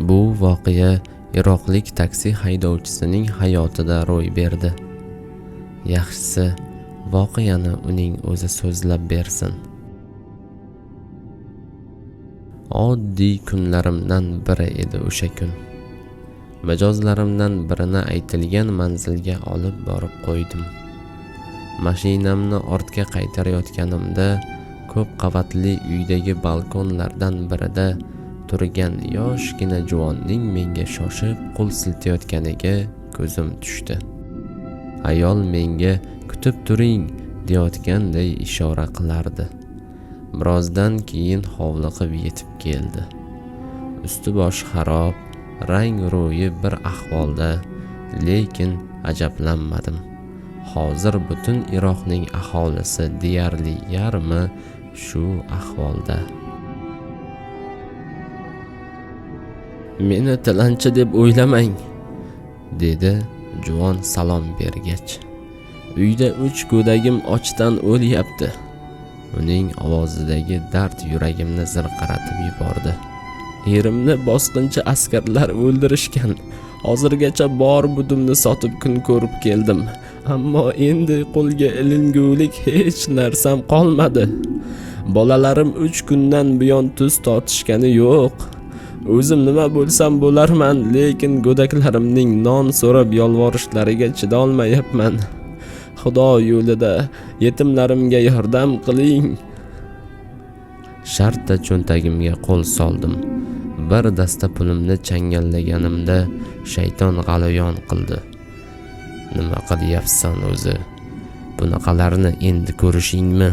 Bu voqea iroqlik taksi haydovchisining hayotida ro'y berdi. Yaxshisi, voqeani uning o'zi so'zlab bersin. Oddiy kunlarimdan biri edi o'sha kun. Mijozlarimdan birini aytilgan manzilga olib borib qo'ydim. Mashinamni ortga qaytarayotganimda ko'p qavatli uydagi balkonlardan birida turgan yoshgina juvonning menga shoshib qo'l siltayotganiga ko'zim tushdi. Ayol menga kutib turing deyotganday ishora qilardi. Birozdan keyin hovliqib yetib keldi. Usti boshi xarob, rang ro'yi bir ahvolda, lekin ajablanmadim. Hozir butun Iroqning aholisi deyarli yarmi shu ahvolda. Meni tilanchi deb o'ylamang, dedi juvon salom bergach. Uyda 3 go'dagim ochdan o'lyapti. Uning ovozidagi dard yuragimni zirqiratib yubordi. Erimni bosqinchi askarlar o'ldirishgan. Hozirgacha bor budimni sotib kun ko'rib keldim. Ammo endi qo'lga ilingulik hech narsam qolmadi. Bolalarim 3 kundan buyon tuz tortishgani yo'q. O'zim nima bo'lsam bo'larman, lekin go'daklarimning non so'rab yolvorishlariga chidolmayapman. Xudo yo'lida yetimlarimga yordam qiling. Shartta cho'ntagimga qo'l soldim. Bir dasta pulimni changallaganimda shayton g'alayon qildi. Nima qilyapsan o'zi? Bunaqalarni endi ko'rishingmi?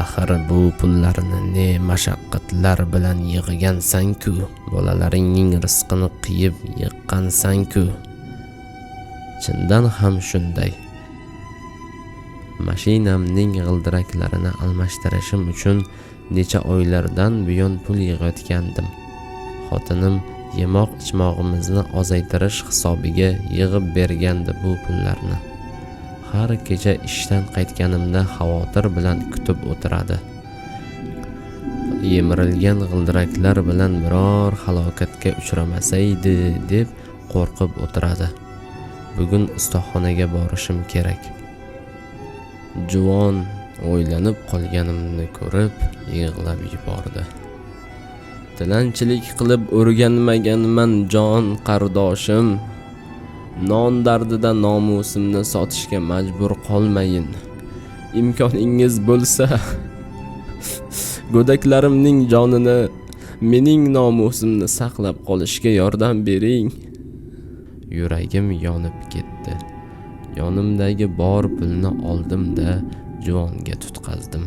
Axir bu pullarni ne mashaqqatlar bilan yig'gansan-ku, bolalaringning rizqini qiyib yiqqansan-ku. Chindan ham shunday. Mashinamning g'ildiraklarini almashtirishim uchun necha oylardan buyon pul yig'ayotgandim. Xotinim yemoq-ichmog'imizni ozaytirish hisobiga yig'ib bergandi bu pullarni. Har kecha ishdan qaytganimda xavotir bilan kutib o'tiradi. Yemirilgan g'ildiraklar bilan biror halokatga uchramasaydi deb qo'rqib o'tiradi. Bugun ustaxonaga borishim kerak. Juvon o'ylanib qolganimni ko'rib yig'lab yubordi. Tilanchilik qilib o'rganmaganman jon qardoshim. Non dardida nomusimni sotishga majbur qolmayin. Imkoningiz bo'lsa, go'daklarimning jonini, mening nomusimni saqlab qolishga yordam bering. Yuragim yonib ketdi. Yonimdagi bor pulni oldim-da juvonga tutqazdim.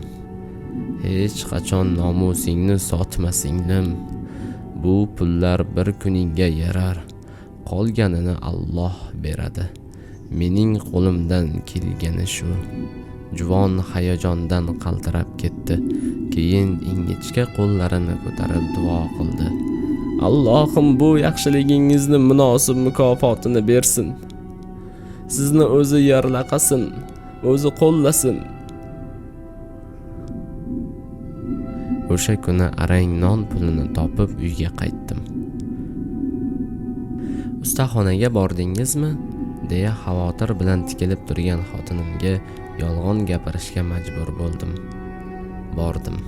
Hech qachon nomusingni sotma singlim. Bu pullar bir kuningga yarar. Qolganini Alloh beradi. Mening qo'limdan kelgani shu. Juvon hayajondan qaltirab ketdi. Keyin ingichka qo'llarini ko'tarib duo qildi. Allohim bu yaxshiligingizni munosib mukofotini bersin. Sizni o'zi yarlaqasin, o'zi qo'llasin. O'sha kuni arang non pulini topib uyga qaytdim. Ustaxonaga bordingizmi? Deya xavotir bilan tikilib turgan xotinimga yolg'on gapirishga majbur bo'ldim. Bordim.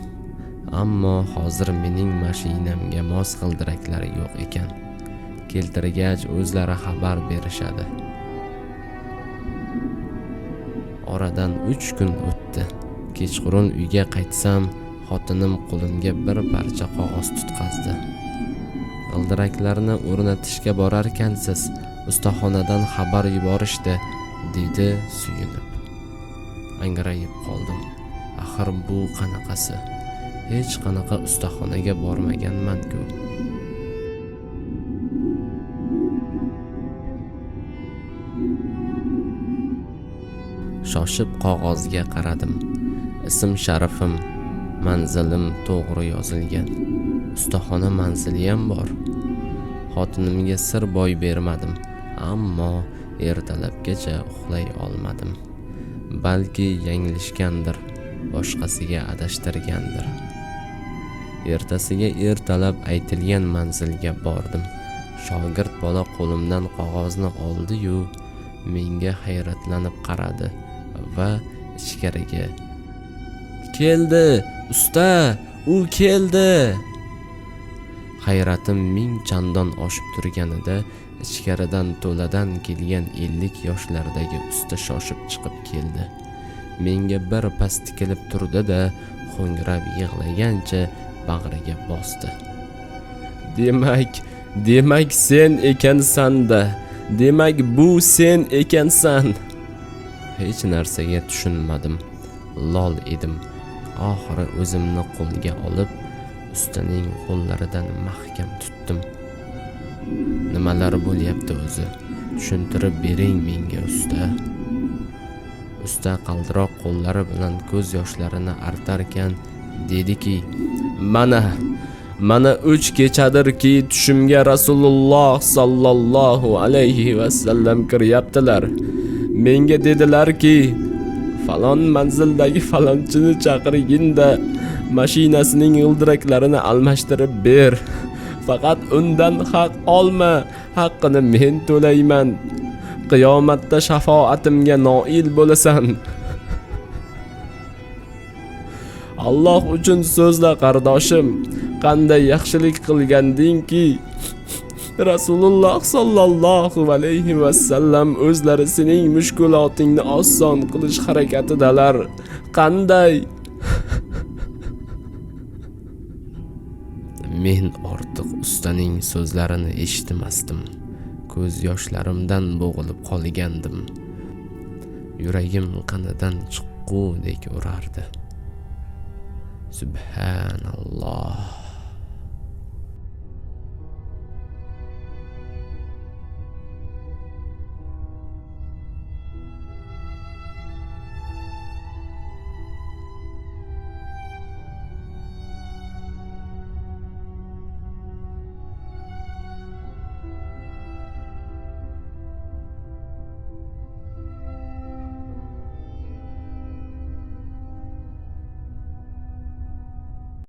Ammo hozir mening mashinamga mos g'ildiraklar yo'q ekan. Keltirgach o'zlari xabar berishadi. Oradan 3 kun o'tdi. Kechqurun uyga qaytsam, xotinim qo'limga bir parcha qog'oz tutqazdi. G'ildiraklarni o'rnatishga borarkansiz, ustaxonadan xabar yuborishdi, dedi suyunib. Angrayib qoldim. Axir bu qanaqasi? Hech qanaqa ustaxonaga bormaganman-ku. Shoshib qog'ozga qaradim. Ism sharifim, manzilim to'g'ri yozilgan. Ustaxona manzili ham bor. Xotinimga sir boy bermadim, ammo ertalabgacha uxlay olmadim. Balki yanglishgandir, boshqasiga adashtirgandir. Ertasiga ertalab aytilgan manzilga bordim. Shogird bola qo'limdan qog'ozni oldi-yu, menga hayratlanib qaradi va ichkariga: "Keldi, usta, u keldi!" Hayratim ming chandon oshib turganida ichkaridan to'ladan kelgan 50 yoshlardagi usta shoshib chiqib keldi. Menga bir pas tikilib turdi-da, ho'ngrab yig'lagancha bag'riga bosdi. Demak sen ekansan-da. Demak bu sen ekansan. Hech narsaga tushunmadim. Lol edim. Oxiri o'zimni qo'lga olib, ustaning qo'llaridan mahkam tutdim. Nimalar bo'lyapti o'zi? Tushuntirib bering menga, usta. Usta qaldiroq qo'llari bilan ko'z yoshlarini artarkan dediki: Mana 3 kechadirki tushimga Rasululloh sallallohu alayhi va sallam kiryaptilar. Menga dedilarki, falon manzildagi falonchini chaqirginda mashinasining g'ildiraklarini almashtirib ber. Faqat undan haq olma, haqqini men to'layman. Qiyomatda shafoatimga noil bo'lasan. Alloh uchun so'zla qardoshim, qanday yaxshilik qilgandingki, Rasululloh sallallohu alayhi va sallam o'zlari sening mushkulotingni oson qilish harakatidalar. Qanday? Men ortiq ustaning so'zlarini eshitmasdim. Ko'z yoshlarimdan bo'g'ilib qolgandim. Yuragim qinidan chiqqudek urardi. Subhanalloh.